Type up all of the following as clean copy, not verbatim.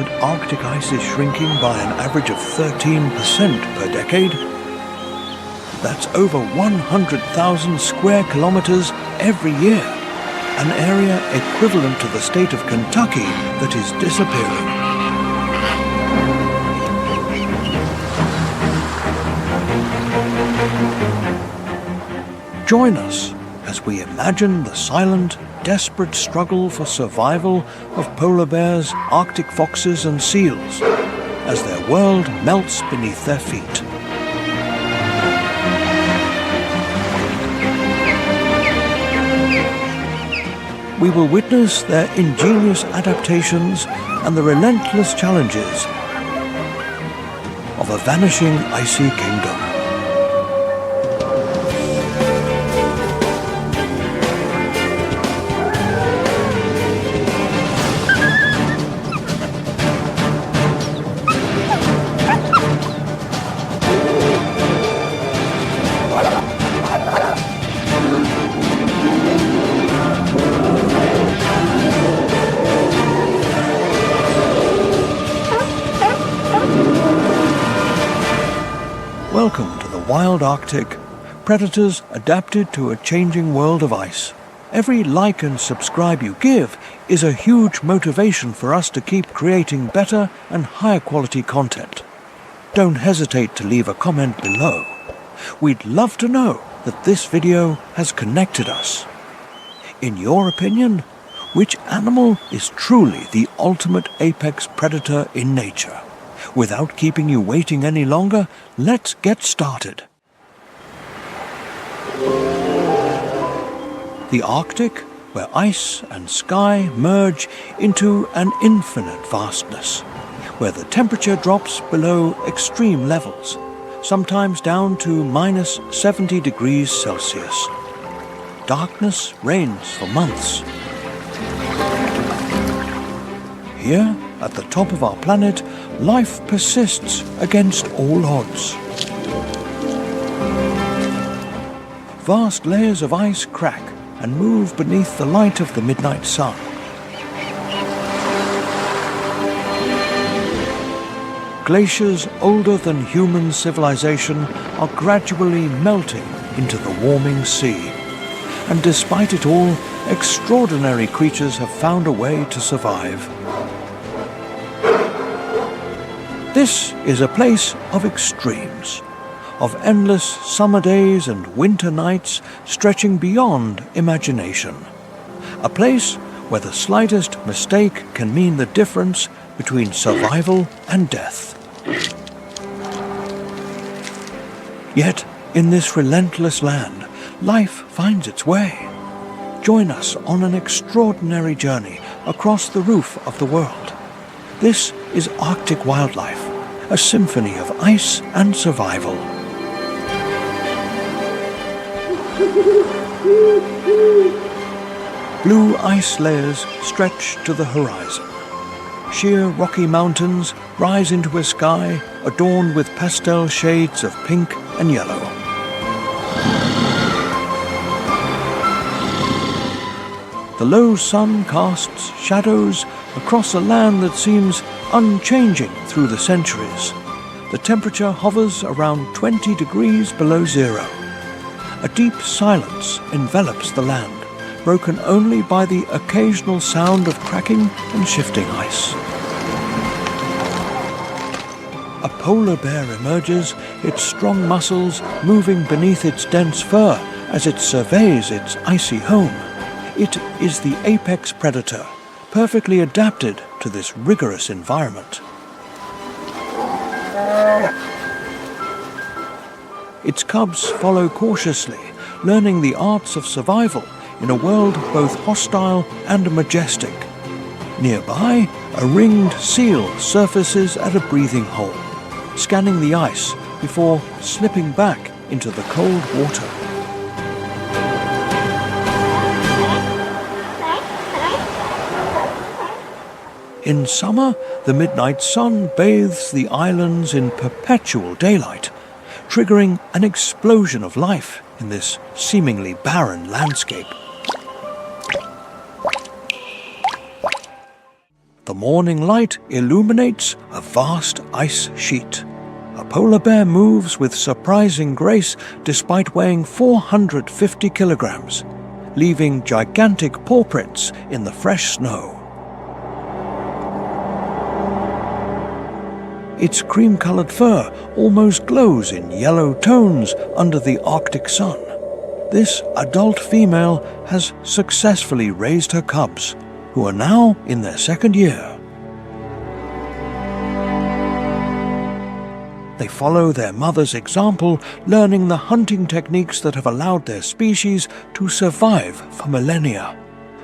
that Arctic ice is shrinking by an average of 13% per decade? That's over 100,000 square kilometers every year, an area equivalent to the state of Kentucky that is disappearing. Join us as we imagine the silent, desperate struggle for survival of polar bears, Arctic foxes and seals as their world melts beneath their feet. We will witness their ingenious adaptations and the relentless challenges of a vanishing icy kingdom. Welcome to the wild Arctic, predators adapted to a changing world of ice. Every like and subscribe you give is a huge motivation for us to keep creating better and higher quality content. Don't hesitate to leave a comment below. We'd love to know that this video has connected us. In your opinion, which animal is truly the ultimate apex predator in nature? Without keeping you waiting any longer, let's get started. The Arctic, where ice and sky merge into an infinite vastness, where the temperature drops below extreme levels, sometimes down to minus 70 degrees Celsius. Darkness reigns for months. Here, at the top of our planet, life persists against all odds. Vast layers of ice crack and move beneath the light of the midnight sun. Glaciers older than human civilization are gradually melting into the warming sea. And despite it all, extraordinary creatures have found a way to survive. This is a place of extremes, of endless summer days and winter nights stretching beyond imagination. A place where the slightest mistake can mean the difference between survival and death. Yet, in this relentless land, life finds its way. Join us on an extraordinary journey across the roof of the world. This is Arctic wildlife, a symphony of ice and survival. Blue ice layers stretch to the horizon. Sheer rocky mountains rise into a sky adorned with pastel shades of pink and yellow. The low sun casts shadows across a land that seems unchanging through the centuries. The temperature hovers around 20 degrees below zero. A deep silence envelops the land, broken only by the occasional sound of cracking and shifting ice. A polar bear emerges, its strong muscles moving beneath its dense fur as it surveys its icy home. It is the apex predator, perfectly adapted to this rigorous environment. Its cubs follow cautiously, learning the arts of survival in a world both hostile and majestic. Nearby, a ringed seal surfaces at a breathing hole, scanning the ice before slipping back into the cold water. In summer, the midnight sun bathes the islands in perpetual daylight, triggering an explosion of life in this seemingly barren landscape. The morning light illuminates a vast ice sheet. A polar bear moves with surprising grace despite weighing 450 kilograms, leaving gigantic paw prints in the fresh snow. Its cream-colored fur almost glows in yellow tones under the Arctic sun. This adult female has successfully raised her cubs, who are now in their second year. They follow their mother's example, learning the hunting techniques that have allowed their species to survive for millennia.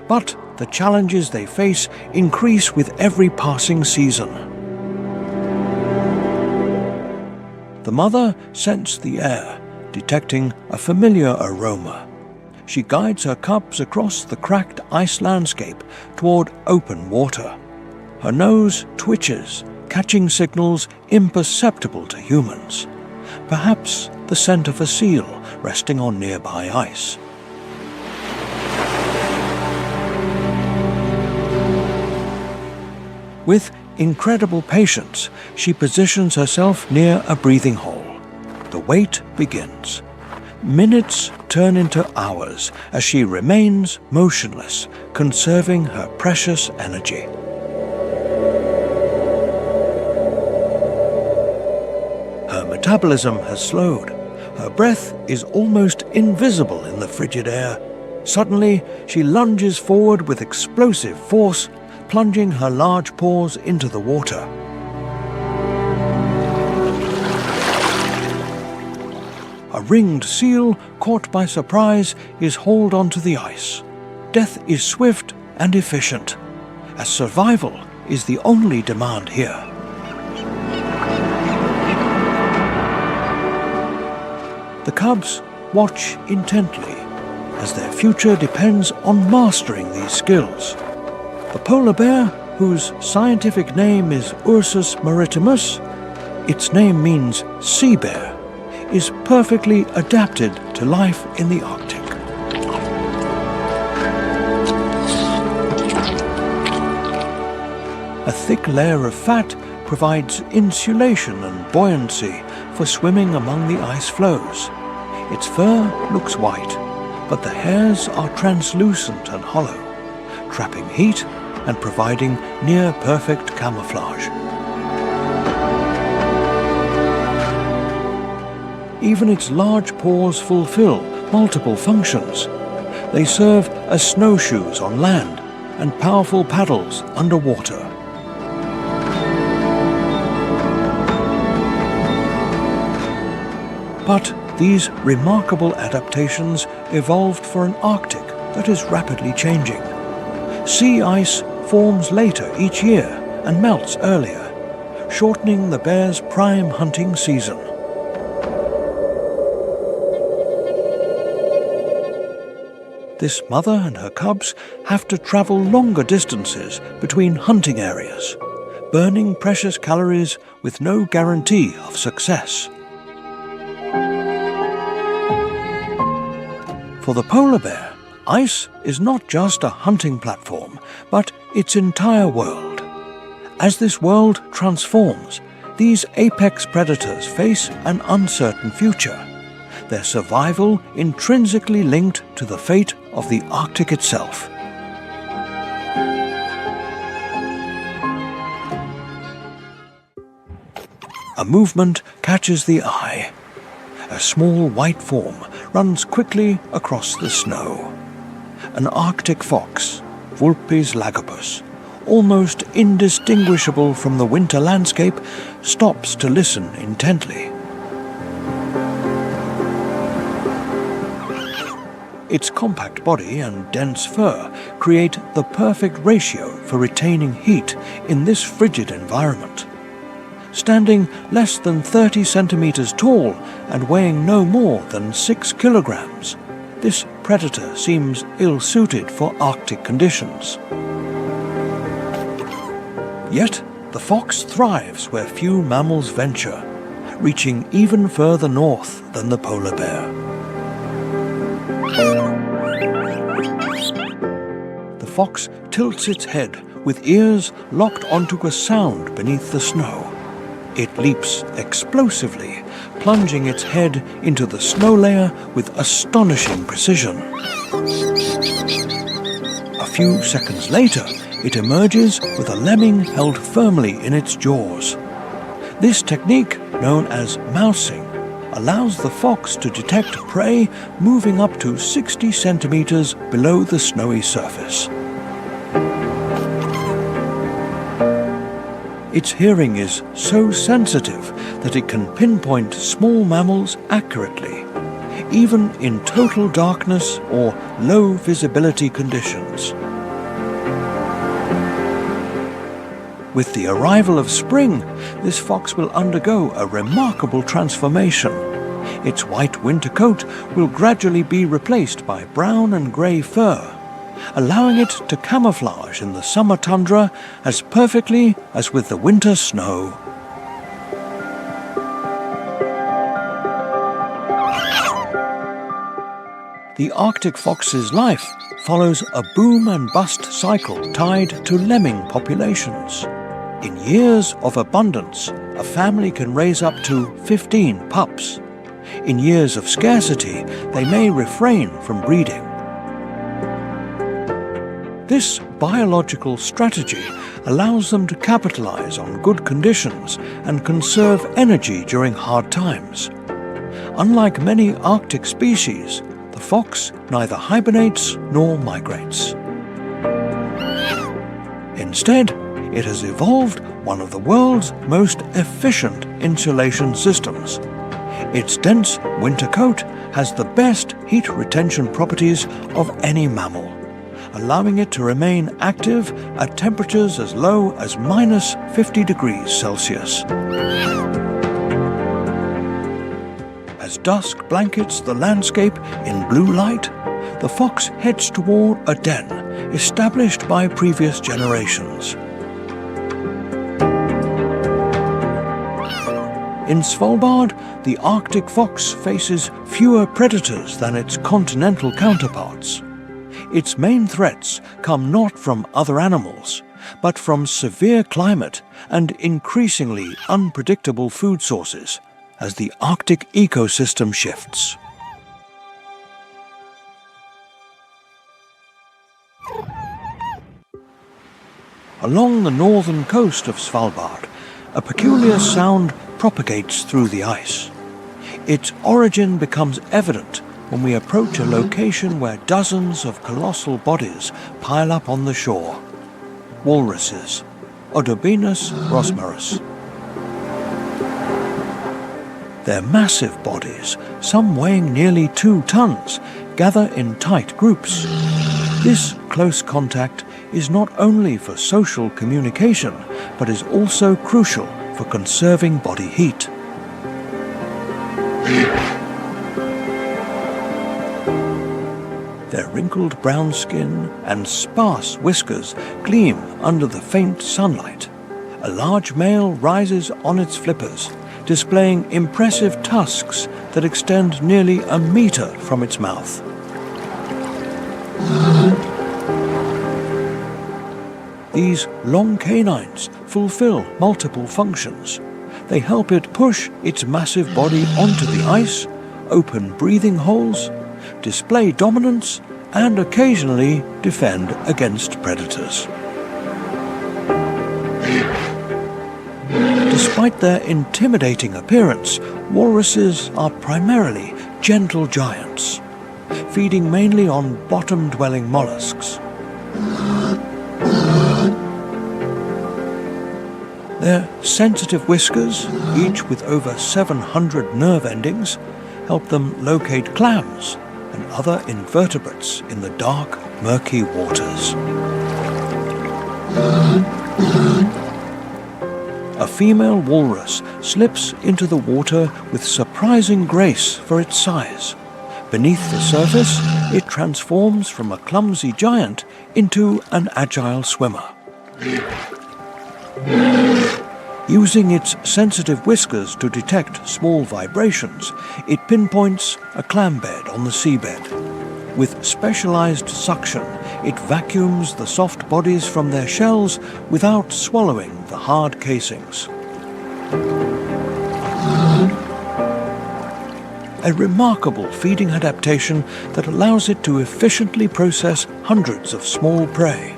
But the challenges they face increase with every passing season. The mother scents the air, detecting a familiar aroma. She guides her cubs across the cracked ice landscape toward open water. Her nose twitches, catching signals imperceptible to humans. Perhaps the scent of a seal resting on nearby ice. With incredible patience, she positions herself near a breathing hole. The wait begins. Minutes turn into hours as she remains motionless, conserving her precious energy. Her metabolism has slowed. Her breath is almost invisible in the frigid air. Suddenly, she lunges forward with explosive force, plunging her large paws into the water. A ringed seal, caught by surprise, is hauled onto the ice. Death is swift and efficient, as survival is the only demand here. The cubs watch intently, as their future depends on mastering these skills. The polar bear, whose scientific name is Ursus maritimus, its name means sea bear, is perfectly adapted to life in the Arctic. A thick layer of fat provides insulation and buoyancy for swimming among the ice floes. Its fur looks white, but the hairs are translucent and hollow, trapping heat and providing near-perfect camouflage. Even its large paws fulfill multiple functions. They serve as snowshoes on land and powerful paddles underwater. But these remarkable adaptations evolved for an Arctic that is rapidly changing. Sea ice forms later each year and melts earlier, shortening the bear's prime hunting season. This mother and her cubs have to travel longer distances between hunting areas, burning precious calories with no guarantee of success. For the polar bear, ice is not just a hunting platform, but its entire world. As this world transforms, these apex predators face an uncertain future, their survival intrinsically linked to the fate of the Arctic itself. A movement catches the eye. A small white form runs quickly across the snow. An Arctic fox, Vulpes lagopus, almost indistinguishable from the winter landscape, stops to listen intently. Its compact body and dense fur create the perfect ratio for retaining heat in this frigid environment. Standing less than 30 centimeters tall and weighing no more than 6 kilograms, this predator seems ill-suited for Arctic conditions. Yet, the fox thrives where few mammals venture, reaching even further north than the polar bear. The fox tilts its head with ears locked onto a sound beneath the snow. It leaps explosively, plunging its head into the snow layer with astonishing precision. A few seconds later, it emerges with a lemming held firmly in its jaws. This technique, known as mousing, allows the fox to detect prey moving up to 60 centimeters below the snowy surface. Its hearing is so sensitive that it can pinpoint small mammals accurately, even in total darkness or low visibility conditions. With the arrival of spring, this fox will undergo a remarkable transformation. Its white winter coat will gradually be replaced by brown and grey fur, allowing it to camouflage in the summer tundra as perfectly as with the winter snow. The Arctic fox's life follows a boom and bust cycle tied to lemming populations. In years of abundance, a family can raise up to 15 pups. In years of scarcity, they may refrain from breeding. This biological strategy allows them to capitalize on good conditions and conserve energy during hard times. Unlike many Arctic species, the fox neither hibernates nor migrates. Instead, it has evolved one of the world's most efficient insulation systems. Its dense winter coat has the best heat retention properties of any mammal, allowing it to remain active at temperatures as low as minus 50 degrees Celsius. As dusk blankets the landscape in blue light, the fox heads toward a den established by previous generations. In Svalbard, the Arctic fox faces fewer predators than its continental counterparts. Its main threats come not from other animals, but from severe climate and increasingly unpredictable food sources as the Arctic ecosystem shifts. Along the northern coast of Svalbard, a peculiar sound propagates through the ice. Its origin becomes evident when we approach a location where dozens of colossal bodies pile up on the shore. Walruses, Odobinus rosmarus. Their massive bodies, some weighing nearly 2 tons, gather in tight groups. This close contact is not only for social communication, but is also crucial for conserving body heat. Their wrinkled brown skin and sparse whiskers gleam under the faint sunlight. A large male rises on its flippers, displaying impressive tusks that extend nearly a meter from its mouth. These long canines fulfill multiple functions. They help it push its massive body onto the ice, open breathing holes, display dominance, and occasionally defend against predators. Despite their intimidating appearance, walruses are primarily gentle giants, feeding mainly on bottom-dwelling mollusks. Their sensitive whiskers, each with over 700 nerve endings, help them locate clams and other invertebrates in the dark, murky waters. A female walrus slips into the water with surprising grace for its size. Beneath the surface, it transforms from a clumsy giant into an agile swimmer. Using its sensitive whiskers to detect small vibrations, it pinpoints a clam bed on the seabed. With specialized suction, it vacuums the soft bodies from their shells without swallowing the hard casings. A remarkable feeding adaptation that allows it to efficiently process hundreds of small prey.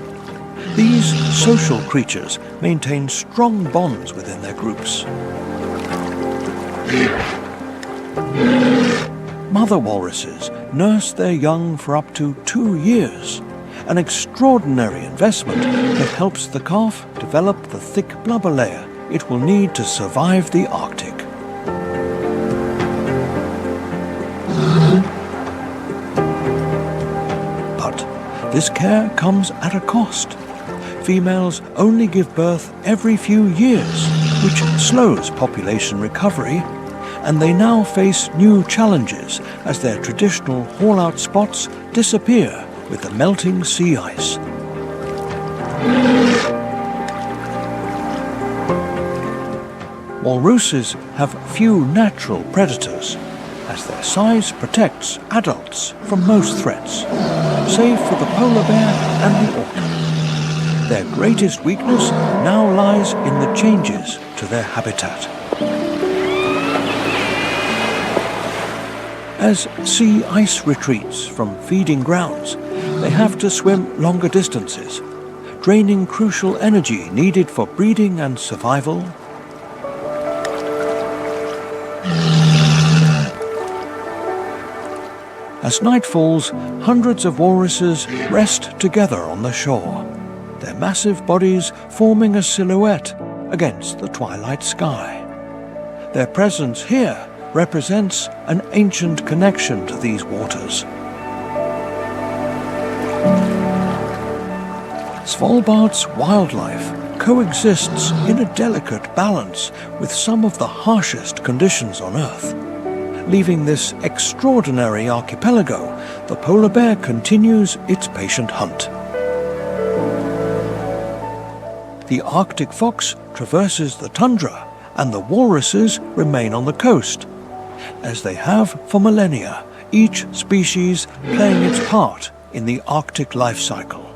These social creatures maintain strong bonds within their groups. Mother walruses nurse their young for up to 2 years, an extraordinary investment that helps the calf develop the thick blubber layer it will need to survive the Arctic. But this care comes at a cost. Females only give birth every few years, which slows population recovery, and they now face new challenges as their traditional haul-out spots disappear with the melting sea ice. Walruses have few natural predators, as their size protects adults from most threats, save for the polar bear and the orca. Their greatest weakness now lies in the changes to their habitat. As sea ice retreats from feeding grounds, they have to swim longer distances, draining crucial energy needed for breeding and survival. As night falls, hundreds of walruses rest together on the shore, their massive bodies forming a silhouette against the twilight sky. Their presence here represents an ancient connection to these waters. Svalbard's wildlife coexists in a delicate balance with some of the harshest conditions on Earth. Leaving this extraordinary archipelago, the polar bear continues its patient hunt. The Arctic fox traverses the tundra, and the walruses remain on the coast, as they have for millennia, each species playing its part in the Arctic life cycle.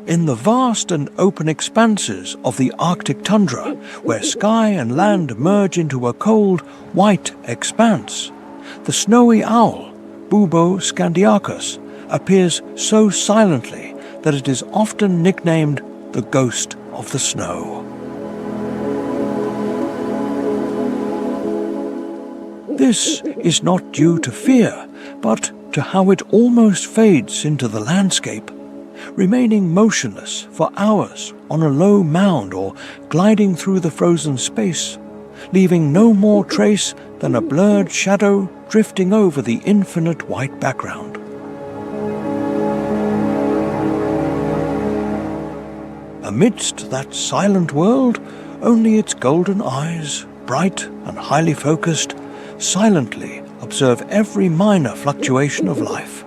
In the vast and open expanses of the Arctic tundra, where sky and land merge into a cold, white expanse, the snowy owl, Bubo scandiacus, appears so silently that it is often nicknamed the ghost of the snow. This is not due to fear, but to how it almost fades into the landscape, remaining motionless for hours on a low mound or gliding through the frozen space, leaving no more trace than a blurred shadow drifting over the infinite white background. Amidst that silent world, only its golden eyes, bright and highly focused, silently observe every minor fluctuation of life.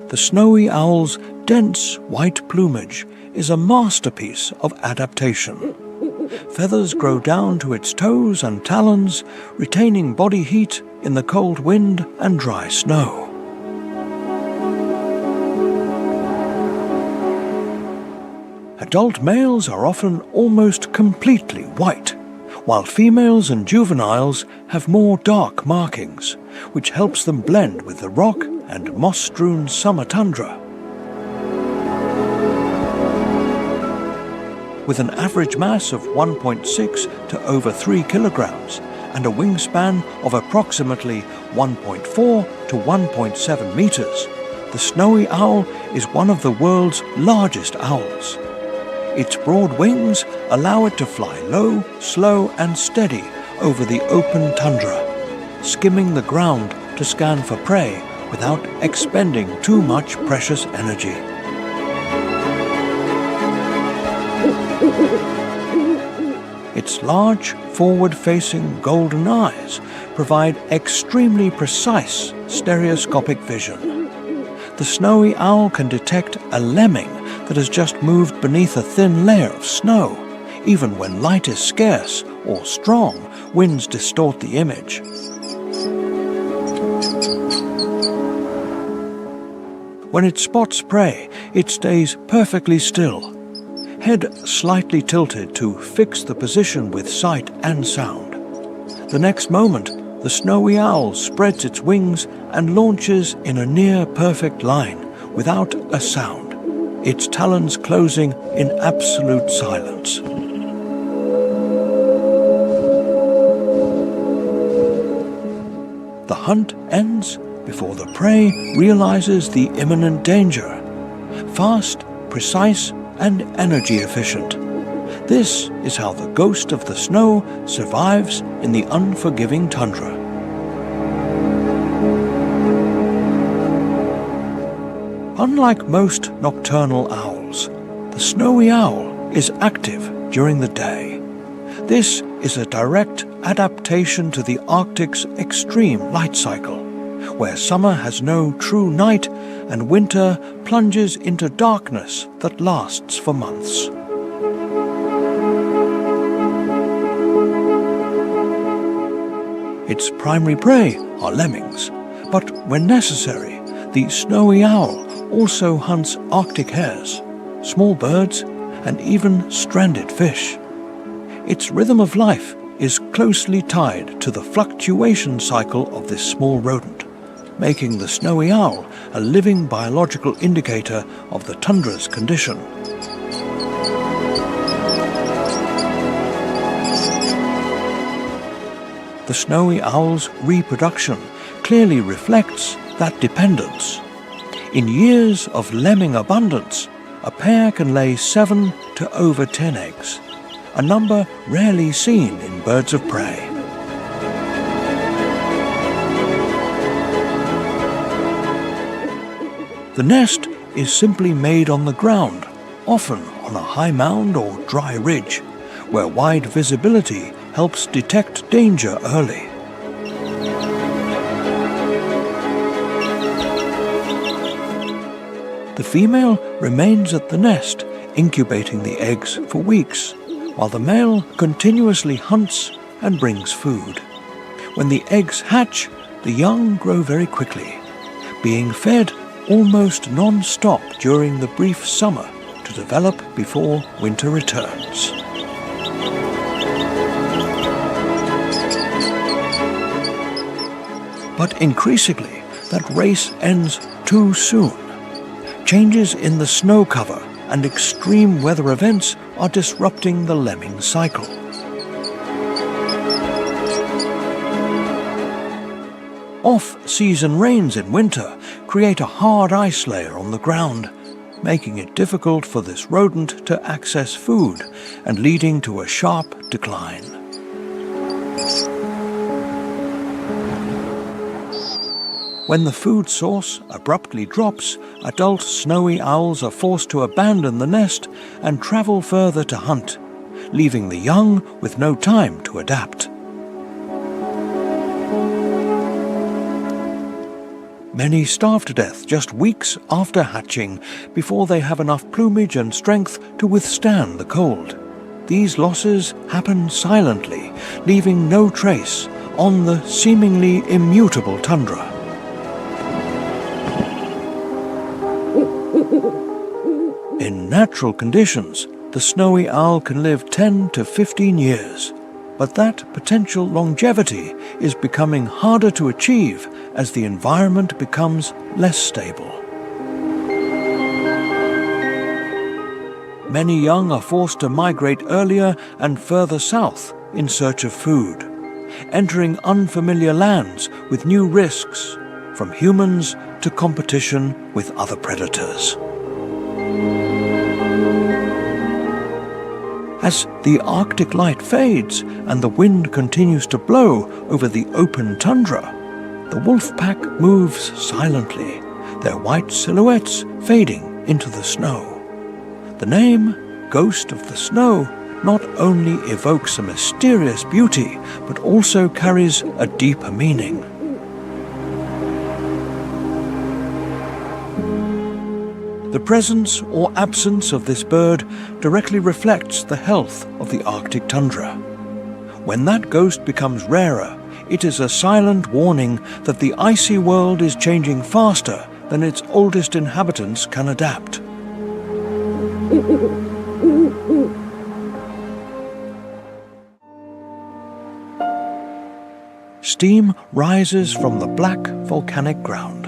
The snowy owl's dense white plumage is a masterpiece of adaptation. Feathers grow down to its toes and talons, retaining body heat in the cold wind and dry snow. Adult males are often almost completely white, while females and juveniles have more dark markings, which helps them blend with the rock and moss-strewn summer tundra. With an average mass of 1.6 to over 3 kilograms and a wingspan of approximately 1.4 to 1.7 meters, the snowy owl is one of the world's largest owls. Its broad wings allow it to fly low, slow and steady over the open tundra, skimming the ground to scan for prey without expending too much precious energy. Its large, forward-facing golden eyes provide extremely precise stereoscopic vision. The snowy owl can detect a lemming that has just moved beneath a thin layer of snow. Even when light is scarce or strong, winds distort the image. When it spots prey, it stays perfectly still, head slightly tilted to fix the position with sight and sound. The next moment, the snowy owl spreads its wings and launches in a near-perfect line without a sound, its talons closing in absolute silence. The hunt ends before the prey realizes the imminent danger. Fast, precise, and energy efficient. This is how the ghost of the snow survives in the unforgiving tundra. Unlike most nocturnal owls, the snowy owl is active during the day. This is a direct adaptation to the Arctic's extreme light cycle, where summer has no true night and winter plunges into darkness that lasts for months. Its primary prey are lemmings, but when necessary, the snowy owl also hunts Arctic hares, small birds, and even stranded fish. Its rhythm of life is closely tied to the fluctuation cycle of this small rodent, making the snowy owl a living biological indicator of the tundra's condition. The snowy owl's reproduction clearly reflects that dependence. In years of lemming abundance, a pair can lay 7 to over 10 eggs, a number rarely seen in birds of prey. The nest is simply made on the ground, often on a high mound or dry ridge, where wide visibility helps detect danger early. The female remains at the nest, incubating the eggs for weeks, while the male continuously hunts and brings food. When the eggs hatch, the young grow very quickly, being fed almost non-stop during the brief summer to develop before winter returns. But increasingly, that race ends too soon. Changes in the snow cover and extreme weather events are disrupting the lemming cycle. Off-season rains in winter create a hard ice layer on the ground, making it difficult for this rodent to access food and leading to a sharp decline. When the food source abruptly drops, adult snowy owls are forced to abandon the nest and travel further to hunt, leaving the young with no time to adapt. Many starve to death just weeks after hatching before they have enough plumage and strength to withstand the cold. These losses happen silently, leaving no trace on the seemingly immutable tundra. In natural conditions, the snowy owl can live 10 to 15 years, but that potential longevity is becoming harder to achieve as the environment becomes less stable. Many young are forced to migrate earlier and further south in search of food, entering unfamiliar lands with new risks, from humans to competition with other predators. As the Arctic light fades and the wind continues to blow over the open tundra, the wolf pack moves silently, their white silhouettes fading into the snow. The name, Ghost of the Snow, not only evokes a mysterious beauty, but also carries a deeper meaning. The presence or absence of this bird directly reflects the health of the Arctic tundra. When that ghost becomes rarer, it is a silent warning that the icy world is changing faster than its oldest inhabitants can adapt. Steam rises from the black volcanic ground.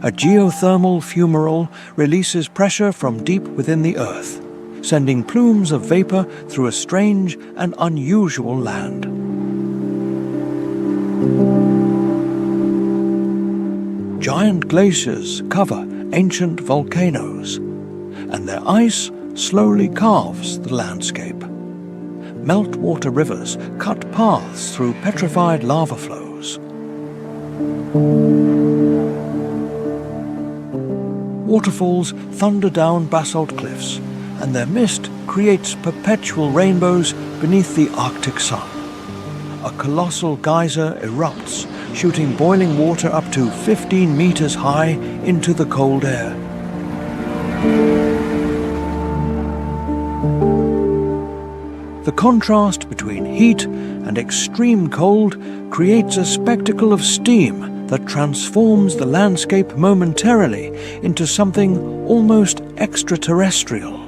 A geothermal fumarole releases pressure from deep within the earth, sending plumes of vapor through a strange and unusual land. Giant glaciers cover ancient volcanoes, and their ice slowly carves the landscape. Meltwater rivers cut paths through petrified lava flows. Waterfalls thunder down basalt cliffs, and their mist creates perpetual rainbows beneath the Arctic sun. A colossal geyser erupts, shooting boiling water up to 15 meters high into the cold air. The contrast between heat and extreme cold creates a spectacle of steam that transforms the landscape momentarily into something almost extraterrestrial.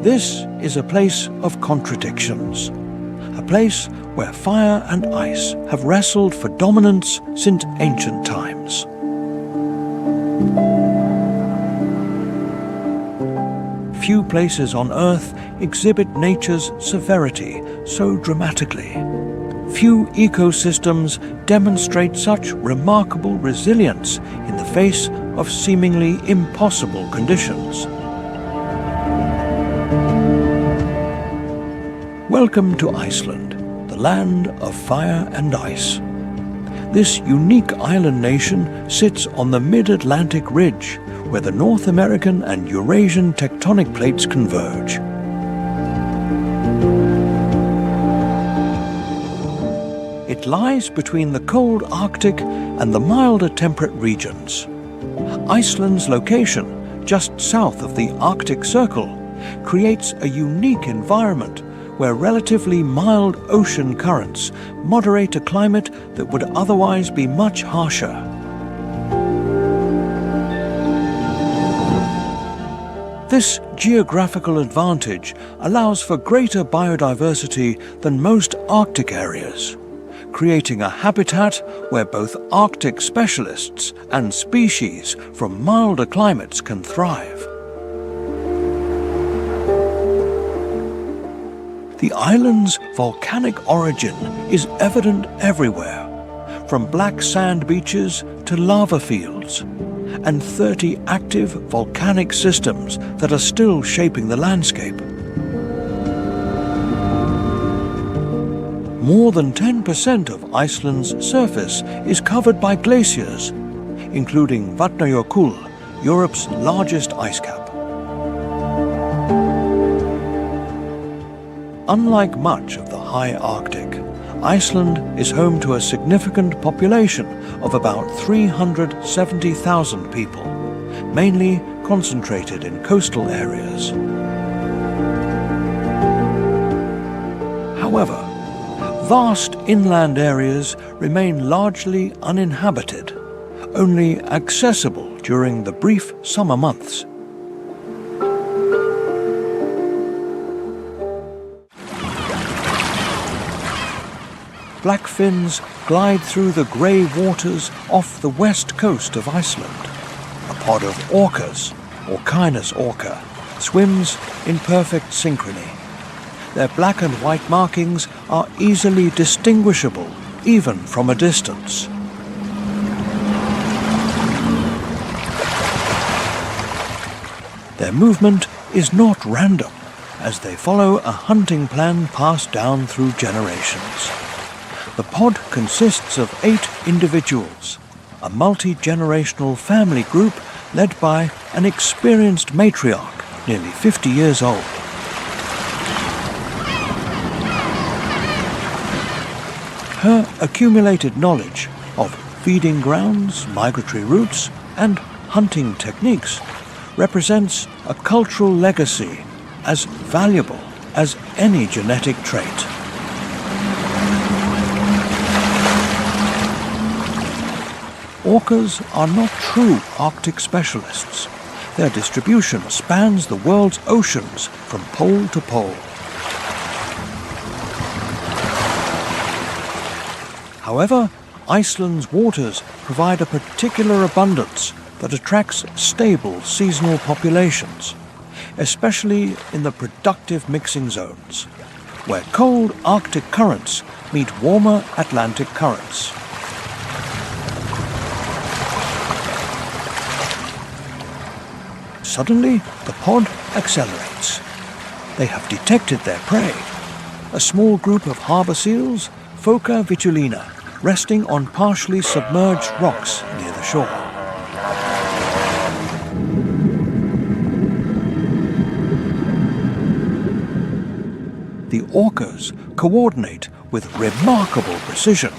This is a place of contradictions, a place where fire and ice have wrestled for dominance since ancient times. Few places on Earth exhibit nature's severity so dramatically. Few ecosystems demonstrate such remarkable resilience in the face of seemingly impossible conditions. Welcome to Iceland, the land of fire and ice. This unique island nation sits on the mid-Atlantic ridge, where the North American and Eurasian tectonic plates converge. It lies between the cold Arctic and the milder temperate regions. Iceland's location, just south of the Arctic Circle, creates a unique environment where relatively mild ocean currents moderate a climate that would otherwise be much harsher. This geographical advantage allows for greater biodiversity than most Arctic areas, creating a habitat where both Arctic specialists and species from milder climates can thrive. The island's volcanic origin is evident everywhere, from black sand beaches to lava fields, and 30 active volcanic systems that are still shaping the landscape. More than 10% of Iceland's surface is covered by glaciers, including Vatnajökull, Europe's largest ice cap. Unlike much of the high Arctic, Iceland is home to a significant population of about 370,000 people, mainly concentrated in coastal areas. However, vast inland areas remain largely uninhabited, only accessible during the brief summer months. Blackfins glide through the grey waters off the west coast of Iceland. A pod of orcas, Orchinus orca, swims in perfect synchrony. Their black and white markings are easily distinguishable, even from a distance. Their movement is not random, as they follow a hunting plan passed down through generations. The pod consists of 8 individuals, a multi-generational family group led by an experienced matriarch, nearly 50 years old. Her accumulated knowledge of feeding grounds, migratory routes, and hunting techniques represents a cultural legacy as valuable as any genetic trait. Orcas are not true Arctic specialists. Their distribution spans the world's oceans from pole to pole. However, Iceland's waters provide a particular abundance that attracts stable seasonal populations, especially in the productive mixing zones, where cold Arctic currents meet warmer Atlantic currents. Suddenly, the pod accelerates. They have detected their prey, a small group of harbour seals, Phoca vitulina, resting on partially submerged rocks near the shore. The orcas coordinate with remarkable precision,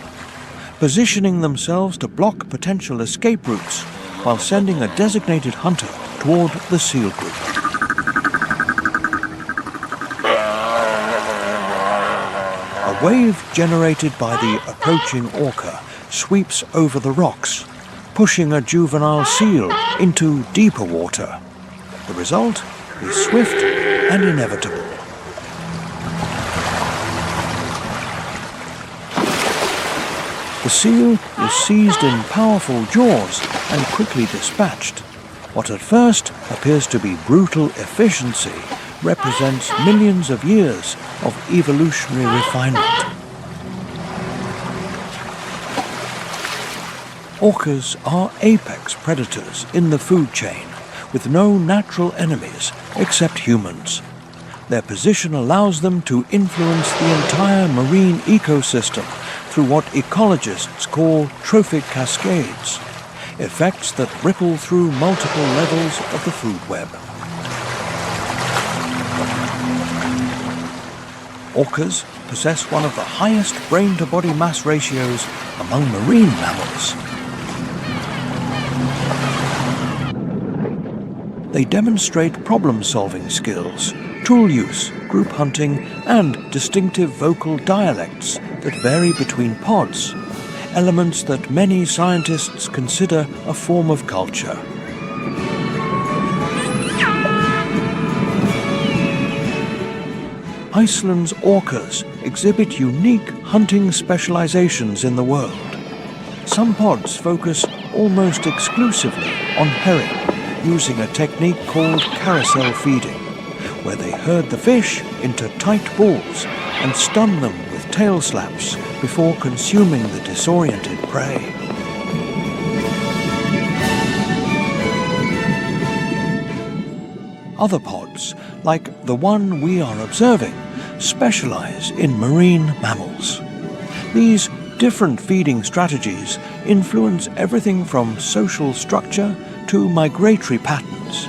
positioning themselves to block potential escape routes while sending a designated hunter toward the seal group. A wave generated by the approaching orca sweeps over the rocks, pushing a juvenile seal into deeper water. The result is swift and inevitable. The seal is seized in powerful jaws and quickly dispatched. What at first appears to be brutal efficiency represents millions of years of evolutionary refinement. Orcas are apex predators in the food chain, with no natural enemies except humans. Their position allows them to influence the entire marine ecosystem through what ecologists call trophic cascades, effects that ripple through multiple levels of the food web. Orcas possess one of the highest brain-to-body mass ratios among marine mammals. They demonstrate problem-solving skills, tool use, group hunting, and distinctive vocal dialects that vary between pods, elements that many scientists consider a form of culture. Iceland's orcas exhibit unique hunting specializations in the world. Some pods focus almost exclusively on herring, using a technique called carousel feeding, where they herd the fish into tight balls and stun them with tail slaps before consuming the disoriented prey. Other pods, like the one we are observing, specialize in marine mammals. These different feeding strategies influence everything from social structure to migratory patterns.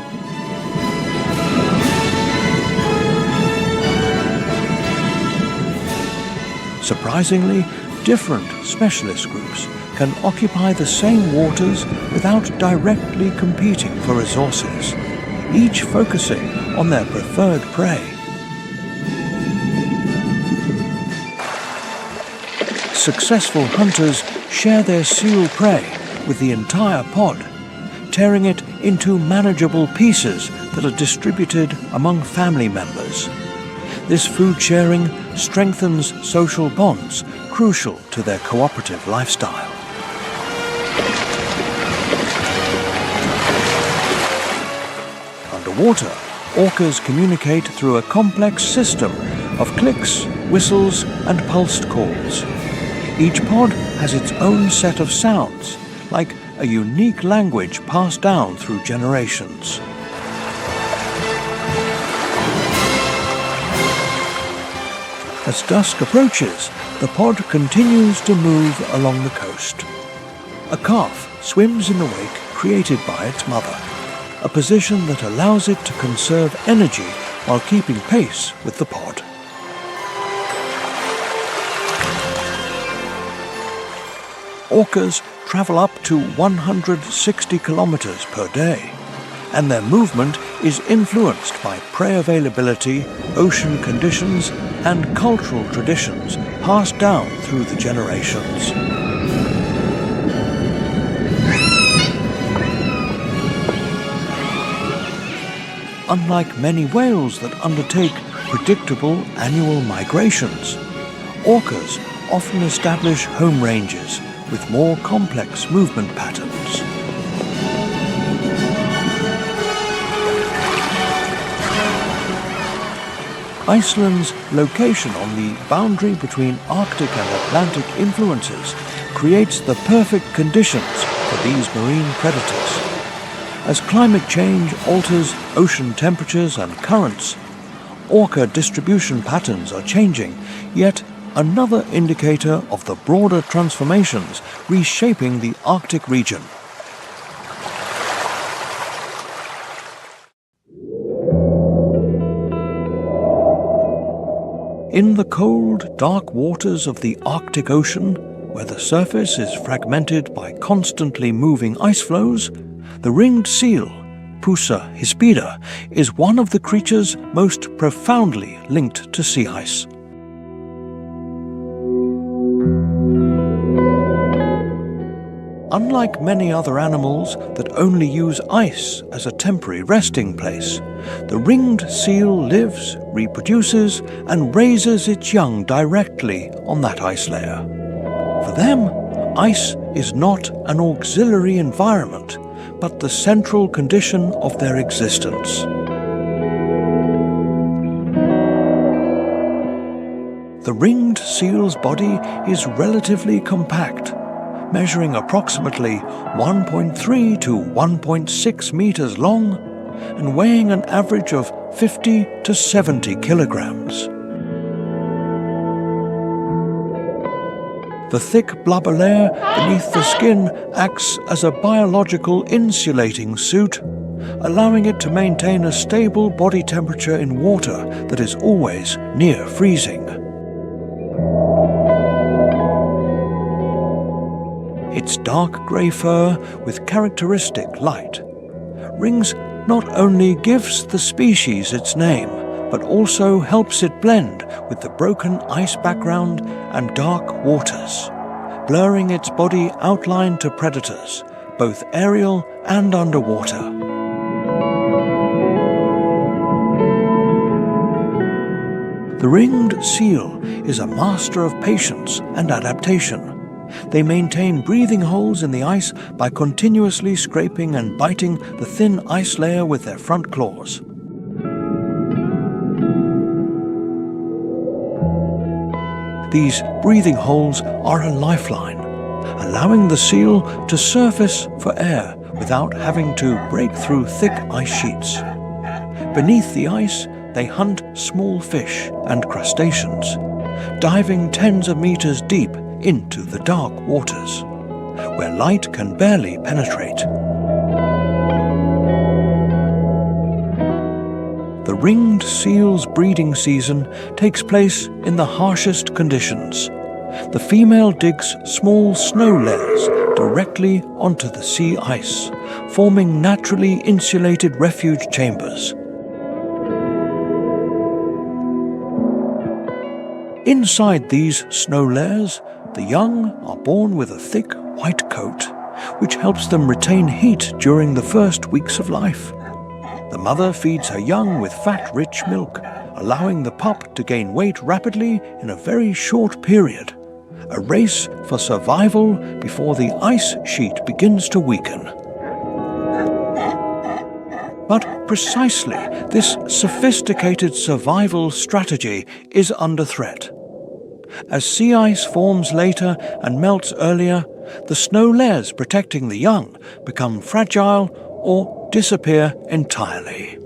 Surprisingly, different specialist groups can occupy the same waters without directly competing for resources, each focusing on their preferred prey. Successful hunters share their seal prey with the entire pod, tearing it into manageable pieces that are distributed among family members. This food sharing strengthens social bonds crucial to their cooperative lifestyle. Underwater, orcas communicate through a complex system of clicks, whistles, and pulsed calls. Each pod has its own set of sounds, like a unique language passed down through generations. As dusk approaches, the pod continues to move along the coast. A calf swims in the wake created by its mother, a position that allows it to conserve energy while keeping pace with the pod. Orcas travel up to 160 kilometers per day, and their movement is influenced by prey availability, ocean conditions, and cultural traditions passed down through the generations. Unlike many whales that undertake predictable annual migrations, orcas often establish home ranges with more complex movement patterns. Iceland's location on the boundary between Arctic and Atlantic influences creates the perfect conditions for these marine predators. As climate change alters ocean temperatures and currents, orca distribution patterns are changing, yet another indicator of the broader transformations reshaping the Arctic region. In the cold, dark waters of the Arctic Ocean, where the surface is fragmented by constantly moving ice flows, the ringed seal, Pusa hispida, is one of the creatures most profoundly linked to sea ice. Unlike many other animals that only use ice as a temporary resting place, the ringed seal lives, reproduces, and raises its young directly on that ice layer. For them, ice is not an auxiliary environment, but the central condition of their existence. The ringed seal's body is relatively compact, measuring approximately 1.3 to 1.6 meters long and weighing an average of 50 to 70 kilograms. The thick blubber layer beneath the skin acts as a biological insulating suit, allowing it to maintain a stable body temperature in water that is always near freezing. Its dark grey fur with characteristic light rings not only gives the species its name, but also helps it blend with the broken ice background and dark waters, blurring its body outline to predators, both aerial and underwater. The ringed seal is a master of patience and adaptation. They maintain breathing holes in the ice by continuously scraping and biting the thin ice layer with their front claws. These breathing holes are a lifeline, allowing the seal to surface for air without having to break through thick ice sheets. Beneath the ice, they hunt small fish and crustaceans, diving tens of meters deep into the dark waters, where light can barely penetrate. The ringed seal's breeding season takes place in the harshest conditions. The female digs small snow layers directly onto the sea ice, forming naturally insulated refuge chambers. Inside these snow layers, the young are born with a thick white coat, which helps them retain heat during the first weeks of life. The mother feeds her young with fat-rich milk, allowing the pup to gain weight rapidly in a very short period, a race for survival before the ice sheet begins to weaken. But precisely this sophisticated survival strategy is under threat. As sea ice forms later and melts earlier, the snow layers protecting the young become fragile or disappear entirely.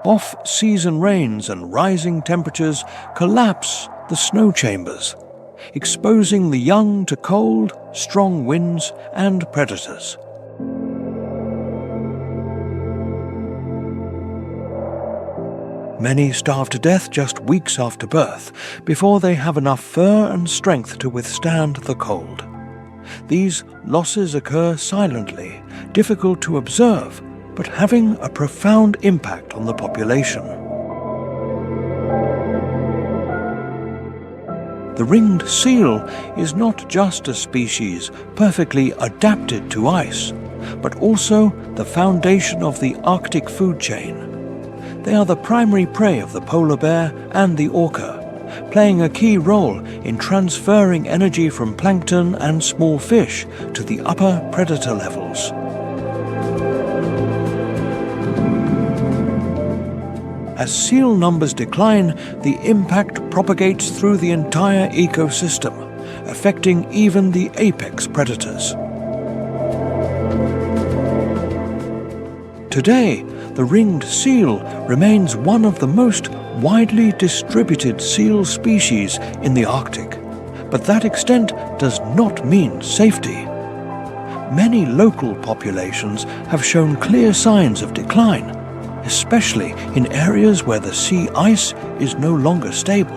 Off-season rains and rising temperatures collapse the snow chambers, exposing the young to cold, strong winds and predators. Many starve to death just weeks after birth, before they have enough fur and strength to withstand the cold. These losses occur silently, difficult to observe, but having a profound impact on the population. The ringed seal is not just a species perfectly adapted to ice, but also the foundation of the Arctic food chain. They are the primary prey of the polar bear and the orca, playing a key role in transferring energy from plankton and small fish to the upper predator levels. As seal numbers decline, the impact propagates through the entire ecosystem, affecting even the apex predators. Today, the ringed seal remains one of the most widely distributed seal species in the Arctic, but that extent does not mean safety. Many local populations have shown clear signs of decline, especially in areas where the sea ice is no longer stable.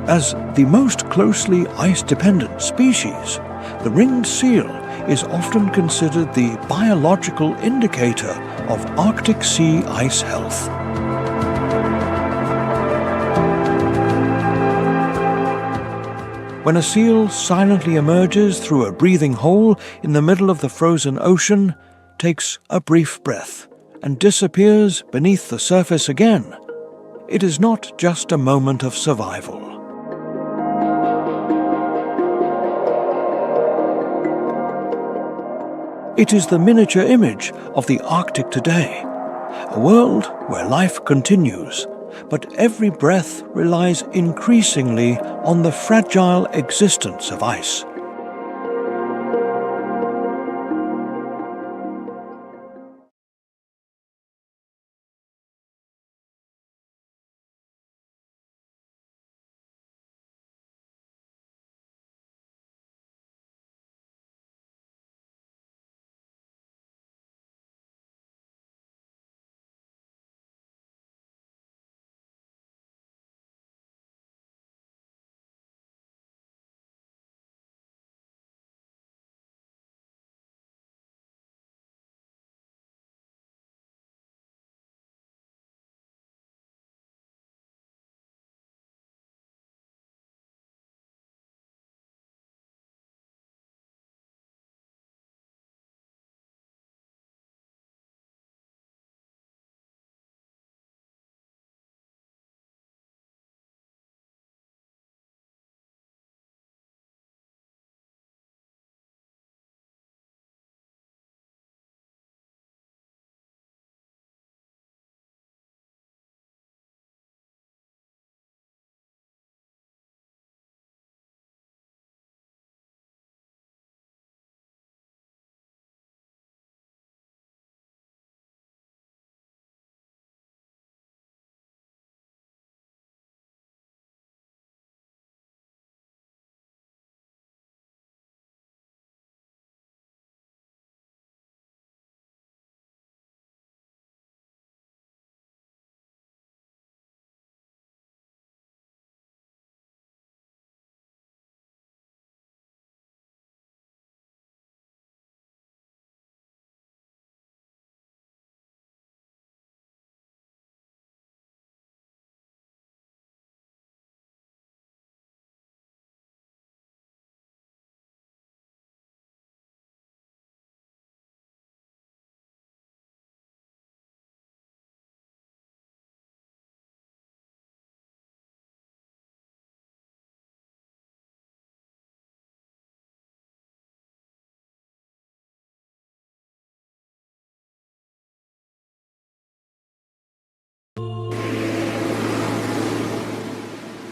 As the most closely ice-dependent species, the ringed seal is often considered the biological indicator of Arctic sea ice health. When a seal silently emerges through a breathing hole in the middle of the frozen ocean, takes a brief breath, and disappears beneath the surface again, it is not just a moment of survival. It is the miniature image of the Arctic today, a world where life continues, but every breath relies increasingly on the fragile existence of ice.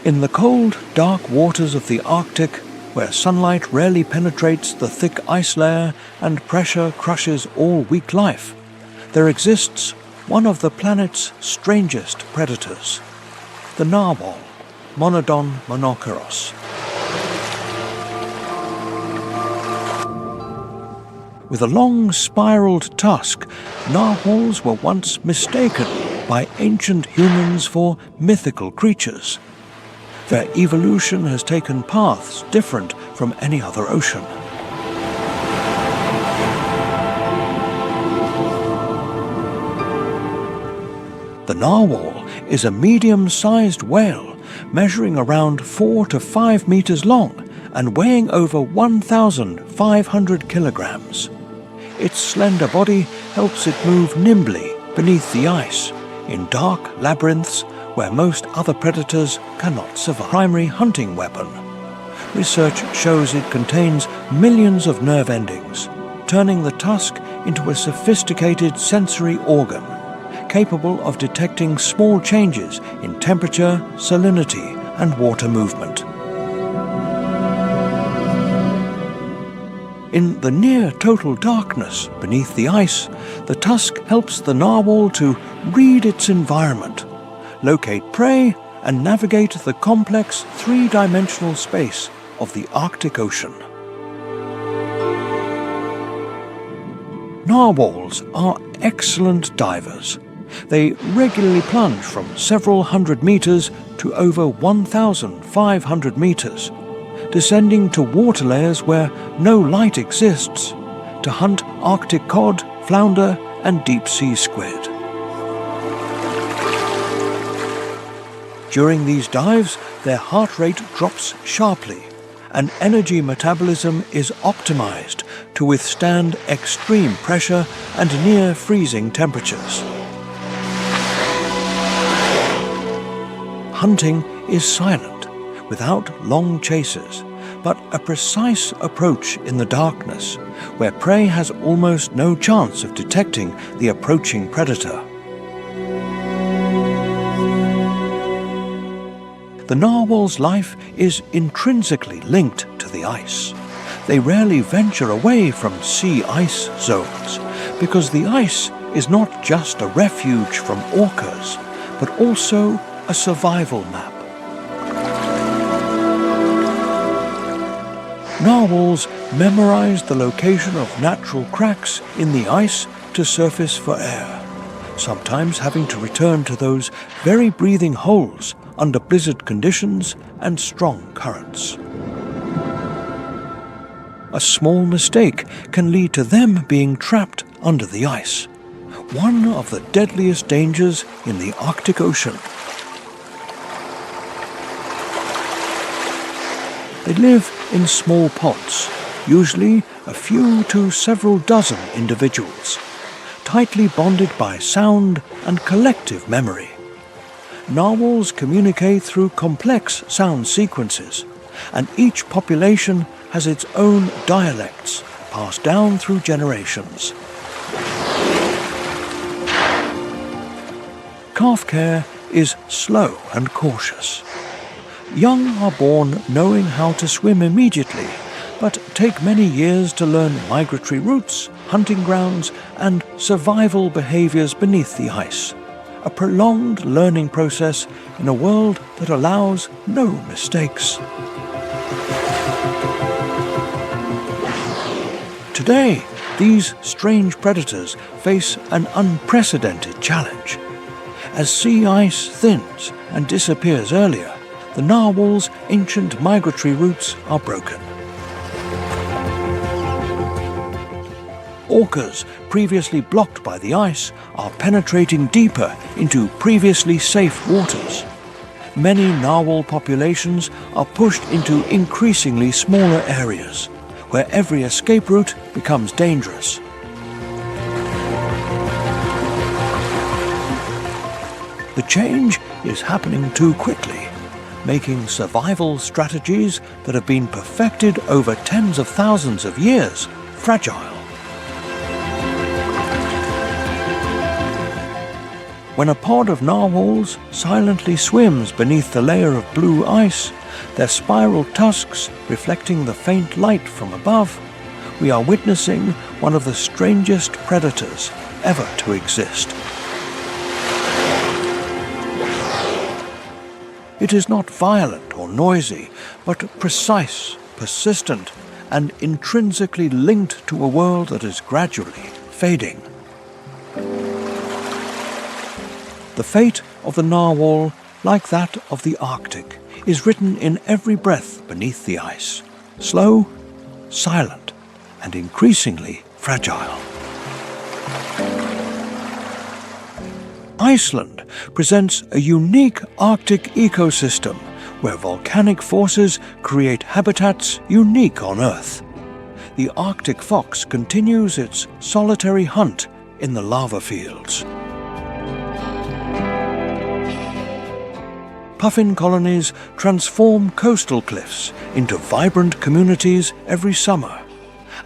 In the cold, dark waters of the Arctic, where sunlight rarely penetrates the thick ice layer and pressure crushes all weak life, there exists one of the planet's strangest predators, the narwhal, Monodon monoceros. With a long spiraled tusk, narwhals were once mistaken by ancient humans for mythical creatures. Their evolution has taken paths different from any other ocean. The narwhal is a medium-sized whale measuring around 4 to 5 meters long and weighing over 1,500 kilograms. Its slender body helps it move nimbly beneath the ice in dark labyrinths where most other predators cannot survive. Primary hunting weapon. Research shows it contains millions of nerve endings, turning the tusk into a sophisticated sensory organ, capable of detecting small changes in temperature, salinity, and water movement. In the near-total darkness beneath the ice, the tusk helps the narwhal to read its environment, locate prey, and navigate the complex three-dimensional space of the Arctic Ocean. Narwhals are excellent divers. They regularly plunge from several hundred meters to over 1,500 meters, descending to water layers where no light exists, to hunt Arctic cod, flounder, and deep-sea squid. During these dives, their heart rate drops sharply, and energy metabolism is optimized to withstand extreme pressure and near-freezing temperatures. Hunting is silent, without long chases, but a precise approach in the darkness, where prey has almost no chance of detecting the approaching predator. The narwhal's life is intrinsically linked to the ice. They rarely venture away from sea ice zones, because the ice is not just a refuge from orcas, but also a survival map. Narwhals memorize the location of natural cracks in the ice to surface for air, sometimes having to return to those very breathing holes under blizzard conditions and strong currents. A small mistake can lead to them being trapped under the ice, one of the deadliest dangers in the Arctic Ocean. They live in small pods, usually a few to several dozen individuals, tightly bonded by sound and collective memory. Narwhals communicate through complex sound sequences, and each population has its own dialects passed down through generations. Calf care is slow and cautious. Young are born knowing how to swim immediately, but take many years to learn migratory routes, hunting grounds, and survival behaviors beneath the ice. A prolonged learning process in a world that allows no mistakes. Today, these strange predators face an unprecedented challenge. As sea ice thins and disappears earlier, the narwhal's ancient migratory routes are broken. Orcas, previously blocked by the ice, are penetrating deeper into previously safe waters. Many narwhal populations are pushed into increasingly smaller areas, where every escape route becomes dangerous. The change is happening too quickly, making survival strategies that have been perfected over tens of thousands of years fragile. When a pod of narwhals silently swims beneath the layer of blue ice, their spiral tusks reflecting the faint light from above, we are witnessing one of the strangest predators ever to exist. It is not violent or noisy, but precise, persistent, and intrinsically linked to a world that is gradually fading. The fate of the narwhal, like that of the Arctic, is written in every breath beneath the ice, slow, silent, and increasingly fragile. Iceland presents a unique Arctic ecosystem where volcanic forces create habitats unique on Earth. The Arctic fox continues its solitary hunt in the lava fields. Puffin colonies transform coastal cliffs into vibrant communities every summer,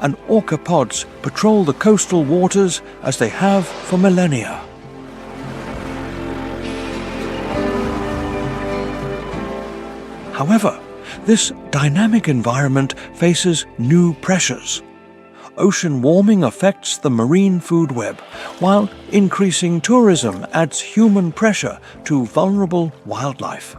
and orca pods patrol the coastal waters as they have for millennia. However, this dynamic environment faces new pressures. Ocean warming affects the marine food web, while increasing tourism adds human pressure to vulnerable wildlife.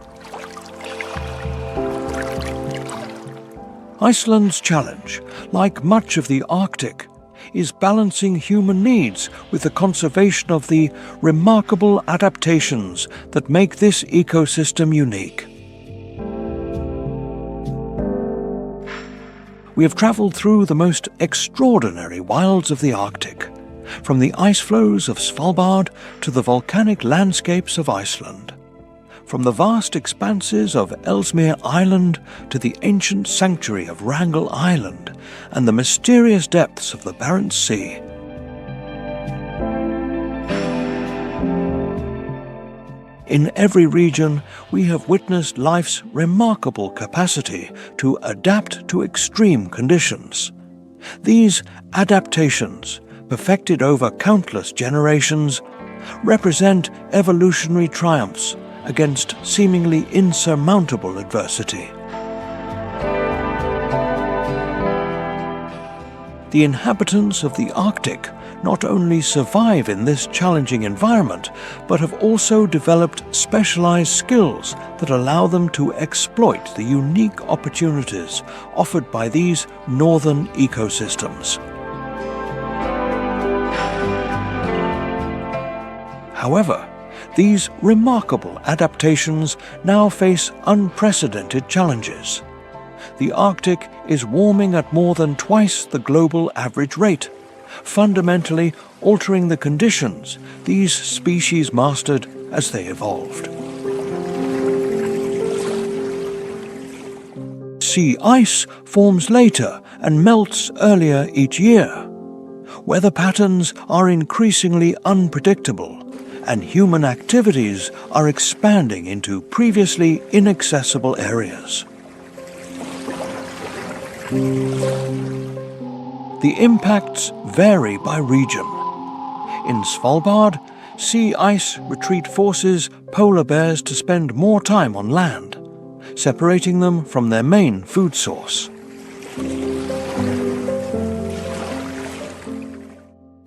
Iceland's challenge, like much of the Arctic, is balancing human needs with the conservation of the remarkable adaptations that make this ecosystem unique. We have travelled through the most extraordinary wilds of the Arctic, from the ice floes of Svalbard to the volcanic landscapes of Iceland, from the vast expanses of Ellesmere Island to the ancient sanctuary of Wrangel Island and the mysterious depths of the Barents Sea. In every region, we have witnessed life's remarkable capacity to adapt to extreme conditions. These adaptations, perfected over countless generations, represent evolutionary triumphs against seemingly insurmountable adversity. The inhabitants of the Arctic not only survive in this challenging environment, but have also developed specialized skills that allow them to exploit the unique opportunities offered by these northern ecosystems. However, these remarkable adaptations now face unprecedented challenges. The Arctic is warming at more than twice the global average rate, fundamentally altering the conditions these species mastered as they evolved. Sea ice forms later and melts earlier each year. Weather patterns are increasingly unpredictable, and human activities are expanding into previously inaccessible areas. The impacts vary by region. In Svalbard, sea ice retreat forces polar bears to spend more time on land, separating them from their main food source.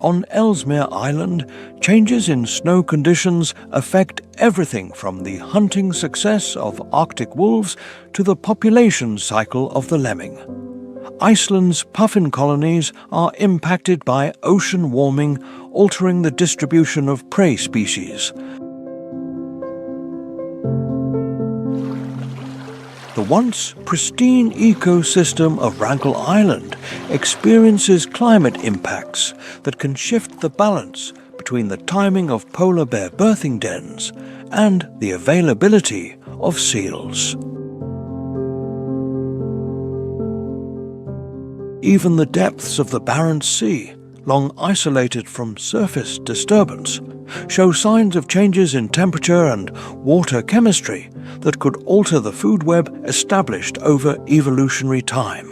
On Ellesmere Island, changes in snow conditions affect everything from the hunting success of Arctic wolves to the population cycle of the lemming. Iceland's puffin colonies are impacted by ocean warming, altering the distribution of prey species. The once pristine ecosystem of Wrangel Island experiences climate impacts that can shift the balance between the timing of polar bear birthing dens and the availability of seals. Even the depths of the Barents Sea, long isolated from surface disturbance, show signs of changes in temperature and water chemistry that could alter the food web established over evolutionary time.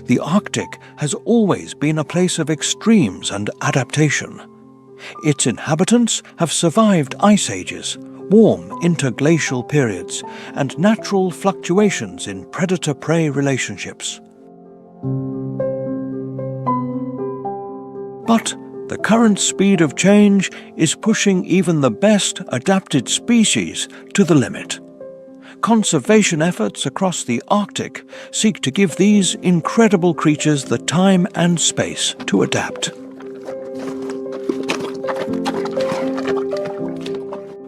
The Arctic has always been a place of extremes and adaptation. Its inhabitants have survived ice ages, warm interglacial periods, and natural fluctuations in predator-prey relationships. But the current speed of change is pushing even the best adapted species to the limit. conservation efforts across the Arctic seek to give these incredible creatures the time and space to adapt.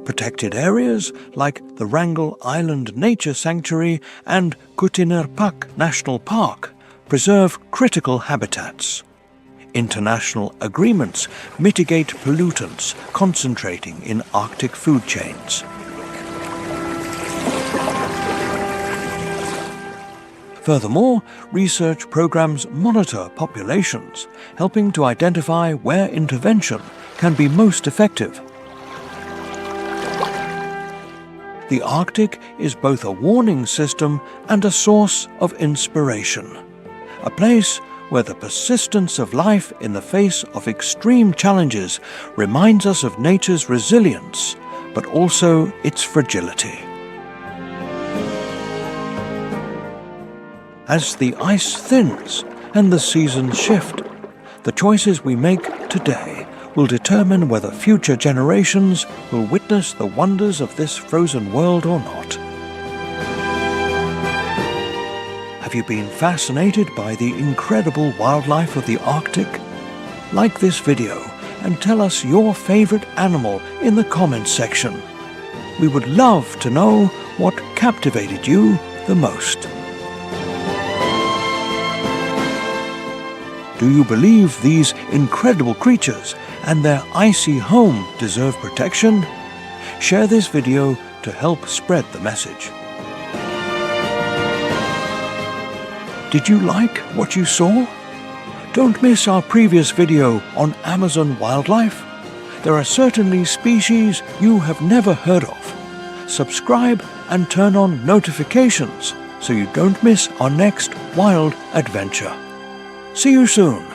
Protected areas like the Wrangel Island Nature Sanctuary and Kutinerpak National Park preserve critical habitats. International agreements mitigate pollutants concentrating in Arctic food chains. Furthermore, research programs monitor populations, helping to identify where intervention can be most effective. The Arctic is both a warning system and a source of inspiration, a place where the persistence of life in the face of extreme challenges reminds us of nature's resilience, but also its fragility. As the ice thins and the seasons shift, the choices we make today will determine whether future generations will witness the wonders of this frozen world or not. Have you been fascinated by the incredible wildlife of the Arctic? Like this video and tell us your favorite animal in the comments section. We would love to know what captivated you the most. Do you believe these incredible creatures and their icy home deserve protection? Share this video to help spread the message. Did you like what you saw? Don't miss our previous video on Amazon wildlife. There are certainly species you have never heard of. Subscribe and turn on notifications so you don't miss our next wild adventure. See you soon.